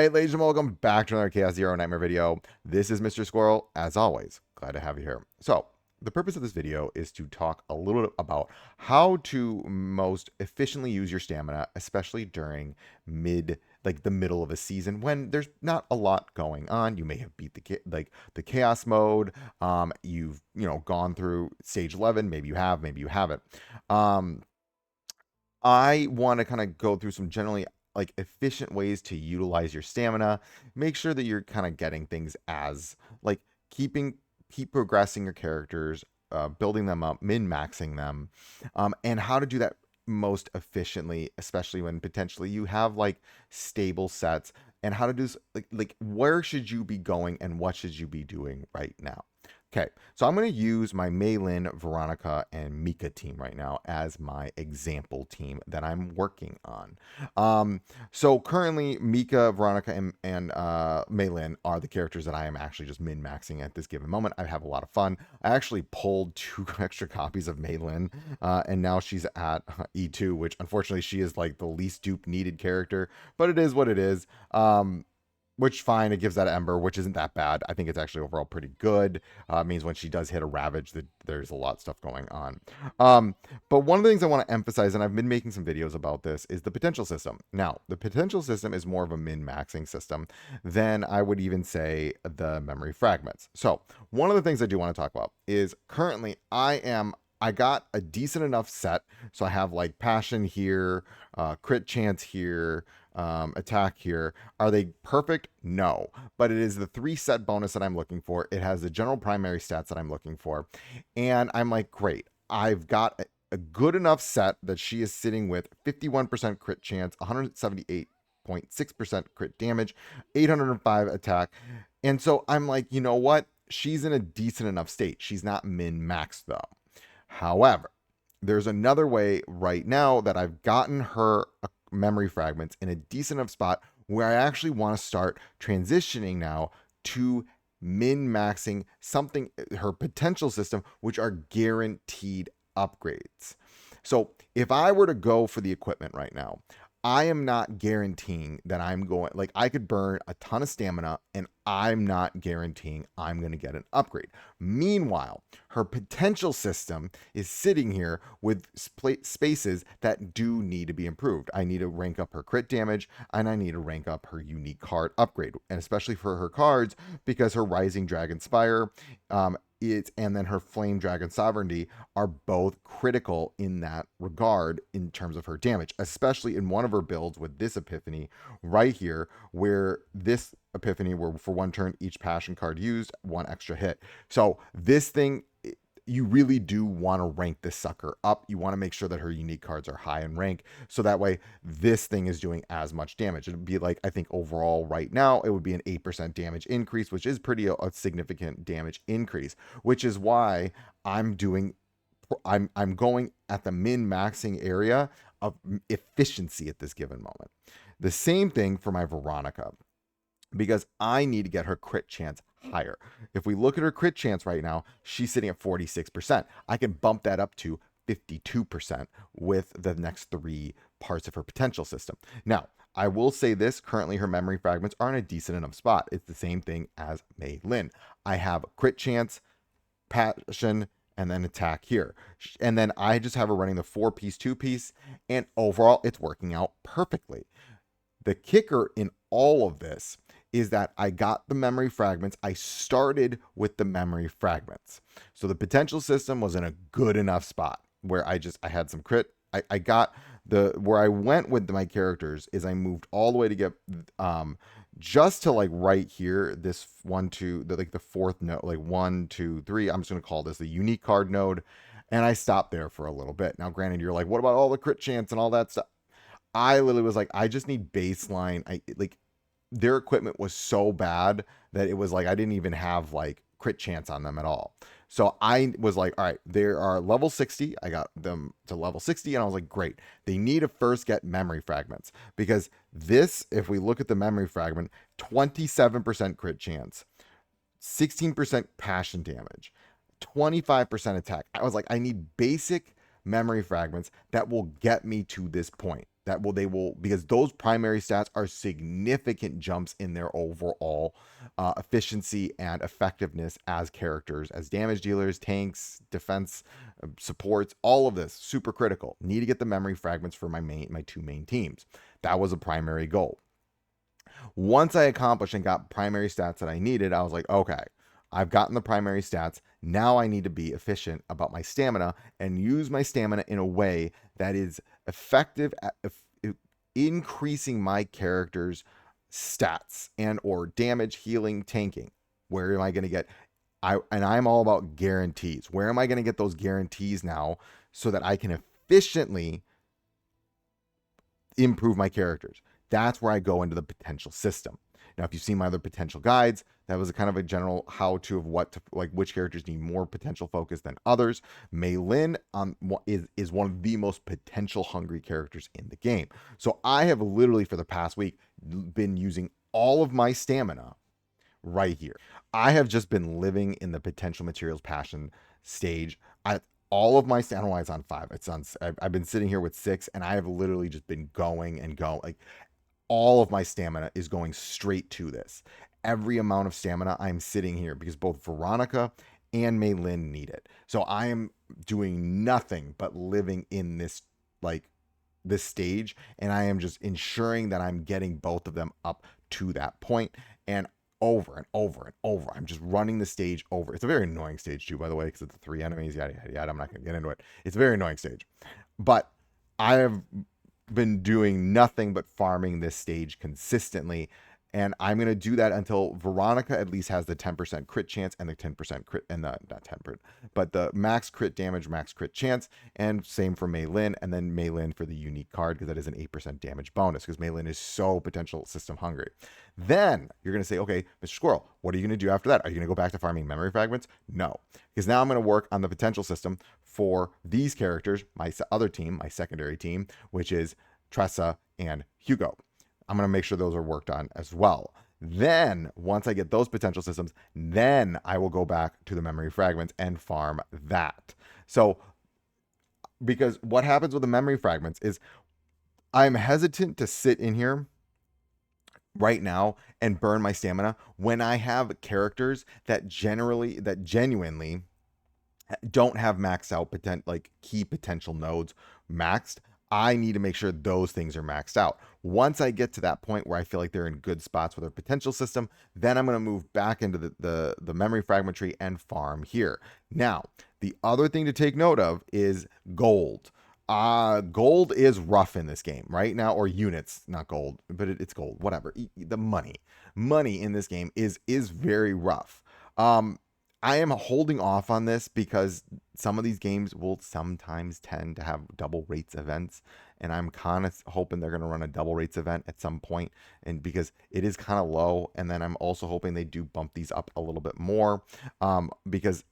right, ladies and gentlemen, welcome back to another Chaos Zero Nightmare video. This is Mr. Squirrel, as always. Glad to have you here. So, the purpose of this video is to talk a little bit about how to most efficiently use your stamina, especially during the middle of a season when there's not a lot going on. You may have beat the chaos mode. You've gone through stage 11. Maybe you have, maybe you haven't. I want to kind of go through some generally efficient ways to utilize your stamina. Make sure that you're kind of getting things as like keep progressing your characters, building them up, min-maxing them, and how to do that most efficiently, especially when potentially you have stable sets, and how to do where should you be going and what should you be doing right now. Okay, so I'm going to use my Maylin, Veronica, and Mika team right now as my example team that I'm working on. So currently, Mika, Veronica, and Maylin are the characters that I am actually just min-maxing at this given moment. I have a lot of fun. I actually pulled 2 extra copies of Maylin, and now she's at E2, which unfortunately she is like the least dupe needed character, but it is what it is. Which fine, it gives that Ember, which isn't that bad. I think it's actually overall pretty good. Means when she does hit a Ravage, that there's a lot of stuff going on. But one of the things I want to emphasize, and I've been making some videos about this, is the potential system. Now, the potential system is more of a min-maxing system than I would even say the memory fragments. So one of the things I do want to talk about is currently I got a decent enough set. So I have like passion here, crit chance here, attack here. Are they perfect? No, but it is the 3 set bonus that I'm looking for. It has the general primary stats that I'm looking for, and I'm like, great, I've got a good enough set that she is sitting with 51% crit chance, 178.6% crit damage, 805 attack. And so I'm like, you know what, she's in a decent enough state. She's not min-maxed though. However, there's another way right now that I've gotten her memory fragments in a decent enough spot where I actually want to start transitioning now to min-maxing something, her potential system, which are guaranteed upgrades. So if I were to go for the equipment right now, I am not guaranteeing that I'm going, like, I could burn a ton of stamina and I'm not guaranteeing I'm going to get an upgrade. Meanwhile, her potential system is sitting here with spaces that do need to be improved. I need to rank up her crit damage, and I need to rank up her unique card upgrade, and especially for her cards, because her Rising Dragon Spire, and then her Flame Dragon Sovereignty are both critical in that regard in terms of her damage, especially in one of her builds with this Epiphany right here, where this Epiphany, where for 1 turn each passion card used, 1 extra hit. So this thing, you really do want to rank this sucker up. You want to make sure that her unique cards are high in rank, so that way this thing is doing as much damage. It'd be like, I think overall right now, it would be an 8% damage increase, which is pretty a significant damage increase, which is why I'm going at the min-maxing area of efficiency at this given moment. The same thing for my Veronica, because I need to get her crit chance higher. If we look at her crit chance right now, she's sitting at 46%. I can bump that up to 52% with the next 3 parts of her potential system. Now, I will say this, currently her memory fragments are in a decent enough spot. It's the same thing as Maylin. I have crit chance, passion, and then attack here. And then I just have her running the 4-piece, 2-piece, and overall it's working out perfectly. The kicker in all of this is that I got the memory fragments. I started with the memory fragments. So the potential system was in a good enough spot where I had some crit. I got where I went with my characters is I moved all the way to get just to like right here, this 1, 2, the 4th node, like 1, 2, 3. I'm just going to call this the unique card node. And I stopped there for a little bit. Now, granted, you're like, what about all the crit chance and all that stuff? I literally was like, I just need baseline. Their equipment was so bad that it was like I didn't even have like crit chance on them at all. So I was like, all right, they are level 60. I got them to level 60, and I was like, great. They need to first get memory fragments, because this, if we look at the memory fragment, 27% crit chance, 16% passion damage, 25% attack. I was like, I need basic memory fragments that will get me to this point. They will, because those primary stats are significant jumps in their overall efficiency and effectiveness as characters, as damage dealers, tanks, defense, supports. All of this super critical. Need to get the memory fragments for my two main teams. That was a primary goal. Once I accomplished and got primary stats that I needed, I was like, okay, I've gotten the primary stats. Now I need to be efficient about my stamina and use my stamina in a way that is effective at increasing my character's stats and or damage, healing, tanking. Where am I going to get I'm all about guarantees. Where am I going to get those guarantees now so that I can efficiently improve my characters? That's where I go into the potential system. Now, if you've seen my other potential guides, that was a kind of a general how-to of what to, like, which characters need more potential focus than others. Mei Lin is one of the most potential hungry characters in the game. So I have literally for the past week been using all of my stamina right here. I have just been living in the potential materials passion stage. All of my, I don't know why it's on 5. It's on. I've been sitting here with 6, and I have literally just been going and going. Like, all of my stamina is going straight to this. Every amount of stamina, I'm sitting here because both Veronica and Mei Lin need it. So I am doing nothing but living in this, like, this stage, and I am just ensuring that I'm getting both of them up to that point, and over and over and over. I'm just running the stage over. It's a very annoying stage too, by the way, because it's 3 enemies, yada, yada, yada. I'm not going to get into it. It's a very annoying stage. But I have been doing nothing but farming this stage consistently, and I'm going to do that until Veronica at least has the 10% crit chance and the 10% crit, and the, not 10%, but the max crit damage, max crit chance, and same for Mei Lin, and then Mei Lin for the unique card, because that is an 8% damage bonus, because Mei Lin is so potential system hungry. Then you're going to say, okay, Mr. Squirrel, what are you going to do after that? Are you going to go back to farming memory fragments? No, because now I'm going to work on the potential system for these characters, my other team, my secondary team, which is Tressa and Hugo. I'm going to make sure those are worked on as well. Then, once I get those potential systems, then I will go back to the memory fragments and farm that. So, because what happens with the memory fragments is I'm hesitant to sit in here right now and burn my stamina when I have characters that genuinely don't have maxed out key potential nodes maxed. I need to make sure those things are maxed out. Once I get to that point where I feel like they're in good spots with their potential system, then I'm going to move back into the memory fragment tree and farm here. Now, the other thing to take note of is gold. Gold is rough in this game right now, or units, not gold, but it's gold, whatever. The money in this game is very rough. I am holding off on this because some of these games will sometimes tend to have double rates events, and I'm kind of hoping they're going to run a double rates event at some point, and because it is kind of low, and then I'm also hoping they do bump these up a little bit more, because,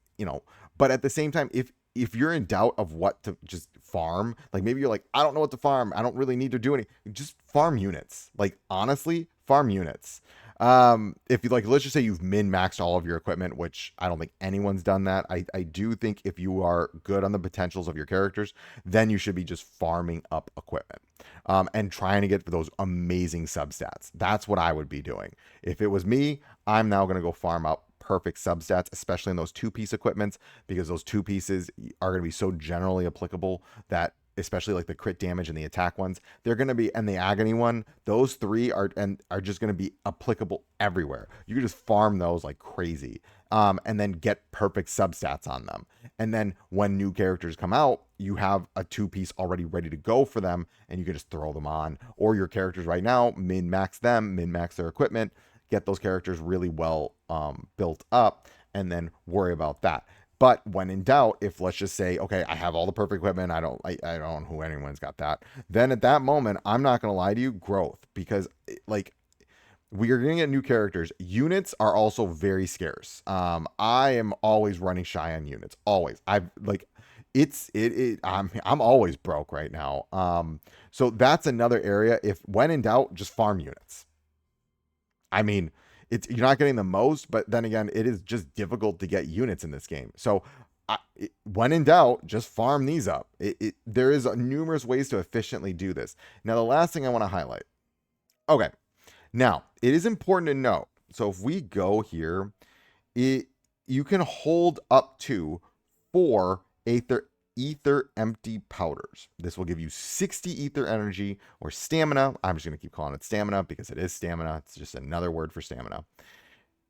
but at the same time, if you're in doubt of what to just farm, like maybe you're like, I don't know what to farm, I don't really need to do anything, just farm units. Like, honestly, farm units. If you, like, let's just say you've min-maxed all of your equipment, which I don't think anyone's done that. I do think if you are good on the potentials of your characters, then you should be just farming up equipment, and trying to get those amazing substats. That's what I would be doing. If it was me, I'm now going to go farm up perfect substats, especially in those 2-piece equipments, because those 2 pieces are going to be so generally applicable that, especially like the crit damage and the attack ones, they're going to be, and the agony one, those 3 are just going to be applicable everywhere. You can just farm those like crazy, and then get perfect substats on them. And then when new characters come out, you have a 2-piece already ready to go for them, and you can just throw them on. Or your characters right now, min-max their equipment, get those characters really well built up, and then worry about that. But when in doubt, if let's just say, okay, I have all the perfect equipment, I don't know who anyone's got that, then at that moment, I'm not going to lie to you, growth, because like, we are going to get new characters. Units are also very scarce. I am always running shy on units. Always. I'm always broke right now. So that's another area. If when in doubt, just farm units. I mean, you're not getting the most, but then again, it is just difficult to get units in this game. So when in doubt, just farm these up. There is numerous ways to efficiently do this. Now, the last thing I want to highlight. Okay, now it is important to note. So if we go here, it you can hold up to 4 ether empty powders. This will give you 60 ether energy or stamina. I'm just going to keep calling it stamina because it is stamina. It's just another word for stamina.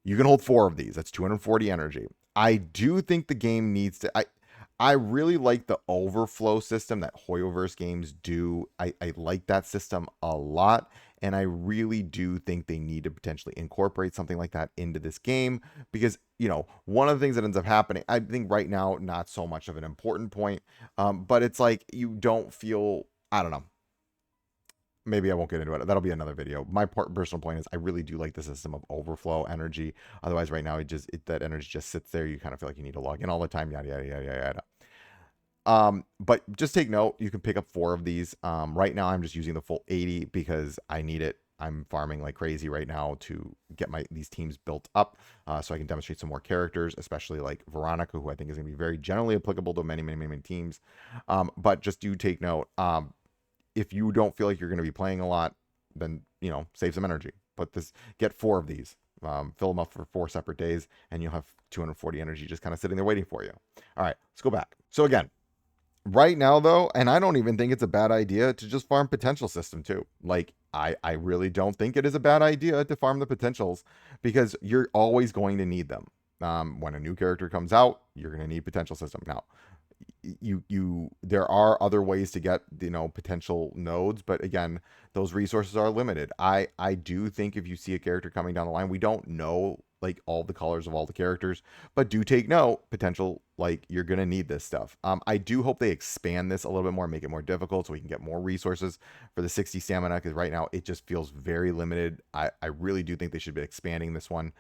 You can hold 4 of these. That's 240 energy. I do think the game needs to. I really like the overflow system that Hoyoverse games do. I like that system a lot. And I really do think they need to potentially incorporate something like that into this game because, one of the things that ends up happening, I think right now, not so much of an important point, but it's like you don't feel, I don't know. Maybe I won't get into it. That'll be another video. My personal point is I really do like the system of overflow energy. Otherwise, right now, that energy just sits there. You kind of feel like you need to log in all the time, yada, yada, yada, yada. But just take note, you can pick up 4 of these. Right now I'm just using the full 80 because I need it. I'm farming like crazy right now to get these teams built up, so I can demonstrate some more characters, especially like Veronica, who I think is going to be very generally applicable to many, many, many, many teams. But just do take note, if you don't feel like you're going to be playing a lot, then, save some energy. Get 4 of these, fill them up for 4 separate days, and you'll have 240 energy just kind of sitting there waiting for you. All right, let's go back. So again, right now though, and I don't even think it's a bad idea to just farm potential system too. Like I really don't think it is a bad idea to farm the potentials because you're always going to need them. When a new character comes out, you're going to need potential system. Now, there are other ways to get potential nodes, but again, those resources are limited. I do think if you see a character coming down the line, we don't know like all the colors of all the characters, but do take note, potential, like you're gonna need this stuff. I do hope they expand this a little bit more, make it more difficult so we can get more resources for the 60 stamina, because right now it just feels very limited. I really do think they should be expanding this one.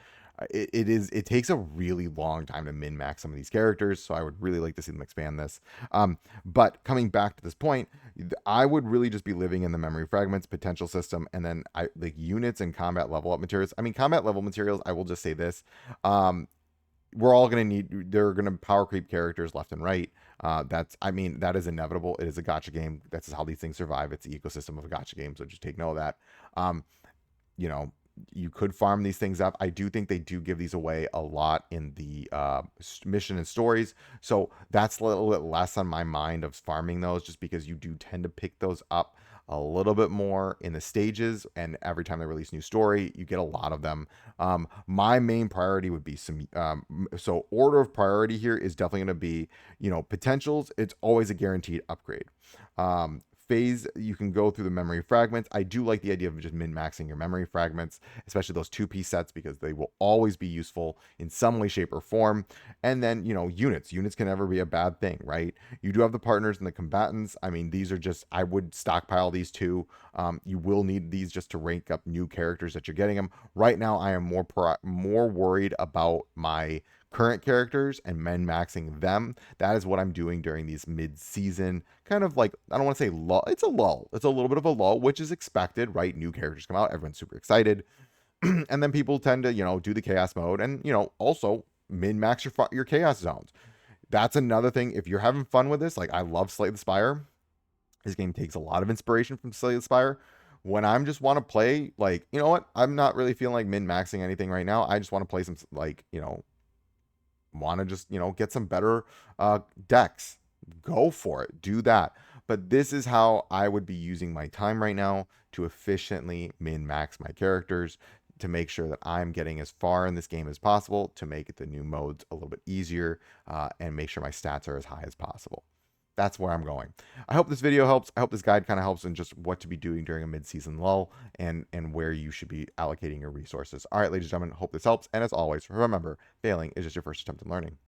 It takes a really long time to min max some of these characters, so I would really like to see them expand this. But coming back to this point, I would really just be living in the memory fragments potential system, and then I like units and combat level up materials. I mean, combat level materials, I will just say this, we're all going to need, they're going to power creep characters left and right. That is inevitable. It is a gacha game. That's how these things survive. It's the ecosystem of a gacha game, so just take note of that. You could farm these things up. I do think they do give these away a lot in the mission and stories, so that's a little bit less on my mind of farming those, just because you do tend to pick those up a little bit more in the stages, and every time they release new story, you get a lot of them. My main priority would be so order of priority here is definitely going to be, potentials. It's always a guaranteed upgrade. Phase, you can go through the memory fragments. I do like the idea of just min-maxing your memory fragments, especially those 2-piece sets, because they will always be useful in some way, shape, or form. And then, units can never be a bad thing, right? You do have the partners and the combatants. I mean, these are just, I would stockpile these two. You will need these just to rank up new characters that you're getting them. Right now, I am more worried about my current characters and min-maxing them. That is what I'm doing during these mid-season, kind of like, I don't want to say lull. It's a lull. It's a little bit of a lull, which is expected, right? New characters come out, everyone's super excited. And then people tend to, do the chaos mode and, also min-max your chaos zones. That's another thing. If you're having fun with this, like I love Slay the Spire. This game takes a lot of inspiration from Slay the Spire. When I'm just want to play, like, you know what? I'm not really feeling like min-maxing anything right now. I just want to play some, like, want to just get some better decks, go for it, do that. But this is how I would be using my time right now to efficiently min max my characters, to make sure that I'm getting as far in this game as possible, to make the new modes a little bit easier, and make sure my stats are as high as possible. That's where I'm going. I hope this video helps. I hope this guide kind of helps in just what to be doing during a mid-season lull, and where you should be allocating your resources. All right, ladies and gentlemen, hope this helps. And as always, remember, failing is just your first attempt in learning.